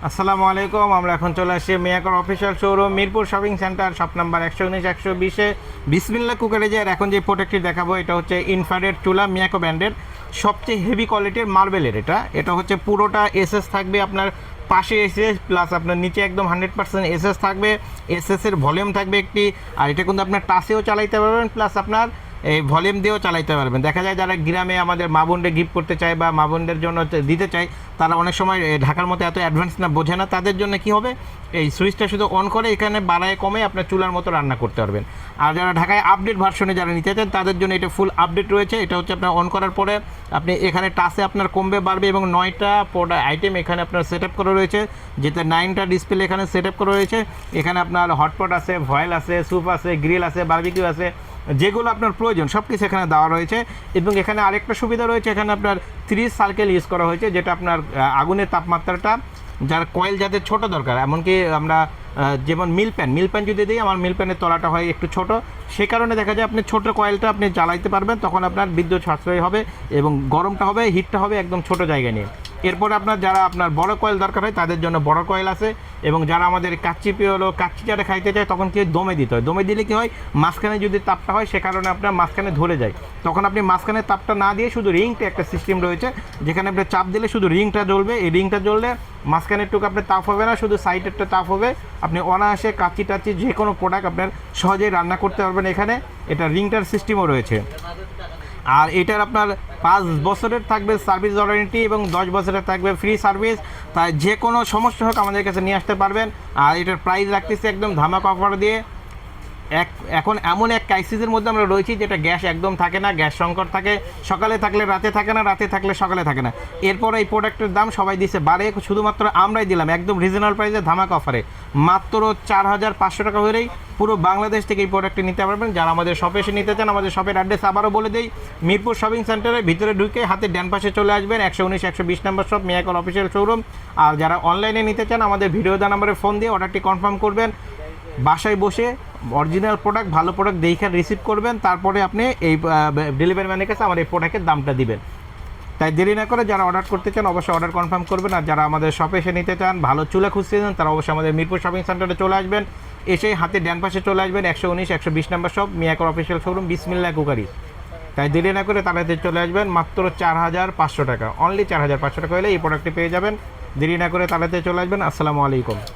আসসালামু আলাইকুম। আমরা এখন চলে আসছি মিয়াকর official showroom, Mirpur shopping centre, shop number 119-120-এ। বিসমিল্লাহ কুকারেজের এখন যে প্রোডাক্টটি দেখাবো এটা হচ্ছে ইনফ্রারেড চুলা, মিয়াকো ব্র্যান্ডের সবচেয়ে হেভি কোয়ালিটির মার্বেলের। এটা হচ্ছে পুরোটা এসএস থাকবে, আপনার পাশে এসএস প্লাস আপনার নিচে একদম 100% এসএস থাকবে। এসএসের ভলিউম থাকবে একটি, আর এটা কিন্তু আপনার টাচেও চালাইতে পারবেন, প্লাস আপনার এই ভলিউম দিয়েও চালাইতে পারবেন। দেখা যায় যারা গ্রামে আমাদের মা বোনদের গিফট করতে চায় বা মা বোনদের জন্য দিতে চায়, তারা অনেক সময় ঢাকার মতো এত অ্যাডভান্স না বোঝে না, তাদের জন্য কি হবে, এই সুইচটা শুধু অন করে এখানে বাড়ায় কমে আপনার চুলার মতো রান্না করতে পারবেন। আর যারা ঢাকায় আপডেট ভার্সনে যারা নিতে চান তাদের জন্য এটা ফুল আপডেট রয়েছে। এটা হচ্ছে আপনার অন করার পরে আপনি এখানে টাচে আপনার কমবে বাড়বে, এবং 9টা আইটেম এখানে আপনার সেট আপ করা রয়েছে, যেটা 9টা ডিসপ্লে এখানে সেট আপ করা রয়েছে। এখানে আপনার হটপট আছে, ভয়েল আছে, স্যুপ আছে, গ্রিল আছে, বারবিকিউ আছে, যেগুলো আপনার প্রয়োজন সব কিছু এখানে দেওয়া রয়েছে। এবং এখানে আরেকটা সুবিধা রয়েছে, এখানে আপনার 30 সার্কেল ইউজ করা হয়েছে, যেটা আপনার আগুনের তাপমাত্রাটা যার কয়েল যাদের ছোট দরকার, এমনকি আমরা যেমন মিল প্যান যদি দিই, আমার মিল প্যানের তলাটা হয় একটু ছোট, সে কারণে দেখা যায় আপনি ছোট কয়েলটা আপনি জ্বালাইতে পারবেন, তখন আপনার বিদ্যুৎ সাশ্রয় হবে এবং গরমটা হবে, হিটটা হবে একদম ছোট জায়গায় নিয়ে। এরপরে আপনার যারা আপনার বড় কয়েল দরকার হয় তাদের জন্য বড় কয়েল আছে। এবং যারা আমাদের কাচ্চি হলো কাচ্চি যারা খাইতে চায়, তখন কি দমে দিতে হয়। দমে দিলে কি হয়, মাঝখানে যদি তাপটা হয় সে কারণে আপনার মাঝখানে ধরে যায়, তখন আপনি মাঝখানে তাপটা না দিয়ে শুধু রিংটা একটা সিস্টেম রয়েছে, যেখানে আপনি চাপ দিলে শুধু রিংটা জ্বলবে। এই রিংটা জ্বললে মাঝখানের টুকু আপনার তাপ হবে না, শুধু সাইডেরটা তাপ হবে। আপনি অনায়াসে কাচ্চি টাচ্চি যে কোনো প্রোডাক্ট আপনার সহজেই রান্না করতে পারবেন। এখানে এটা রিংটার সিস্টেমও রয়েছে। আর এটার আপনার 5 বছরের থাকবে সার্ভিস ওয়ারেন্টি এবং 10 বছরের থাকবে ফ্রি সার্ভিস। তাই যে কোনো সমস্যা হোক আমাদের কাছে নিয়ে আসতে পারবেন। আর এটার প্রাইস রাখতেছি একদম ধামাকা অফার দিয়ে। এখন এমন এক ক্রাইসিসের মধ্যে আমরা রয়েছি, যেটা গ্যাস একদম থাকে না, গ্যাস সংকট থাকে, সকালে থাকলে রাতে থাকে না, রাতে থাকলে সকালে থাকে না। এরপর এই প্রোডাক্টের দাম সবাই দিচ্ছে বাড়ে, শুধুমাত্র আমরাই দিলাম একদম রিজনেবল প্রাইসে ধামাকা অফারে, মাত্র 4500 টাকা হলেই পুরো বাংলাদেশ থেকে এই প্রোডাক্টটি নিতে পারবেন। যারা আমাদের শপে এসে নিতে চান, আমাদের শপের অ্যাড্রেস আবারও বলে দিই, মিরপুর শপিং সেন্টারের ভিতরে ঢুকে হাতে ডান পাশে চলে আসবেন, 119-120 নম্বর শপ, মিয়াকল অফিসিয়াল শোরুম। আর যারা অনলাইনে নিতে চান, আমাদের ভিডিও দেওয়া নাম্বারে ফোন দিয়ে অর্ডারটি কনফার্ম করবেন। বাসায় বসে অরিজিনাল প্রোডাক্ট, ভালো প্রোডাক্ট দেখে রিসিভ করবেন, তারপরে আপনি এই ডেলিভারি ম্যানের কাছে আমার এই প্রোডাক্টের দামটা দিবেন। তাই দেরি না করে যারা অর্ডার করতে চান অবশ্যই অর্ডার কনফার্ম করবেন। আর যারা আমাদের শপে এসে নিতে চান, ভালো চুলা খুঁজতে চান, তারা অবশ্যই আমাদের মিরপুর শপিং সেন্টারে চলে আসবেন। এসেই হাতে ডান পাশে চলে আসবেন, 119-120 নম্বর শপ, মিয়াকর অফিসিয়াল শোরুম, বিসমিল্লাহ কুকারি। তাই দেরি না করে তাড়াতাড়ি চলে আসবেন। মাত্র 4500 টাকা, অনলি 4500 টাকা হলে এই প্রোডাক্টটি পেয়ে যাবেন। দেরি না করে তাড়াতাড়ি চলে আসবেন। আসসালামু আলাইকুম।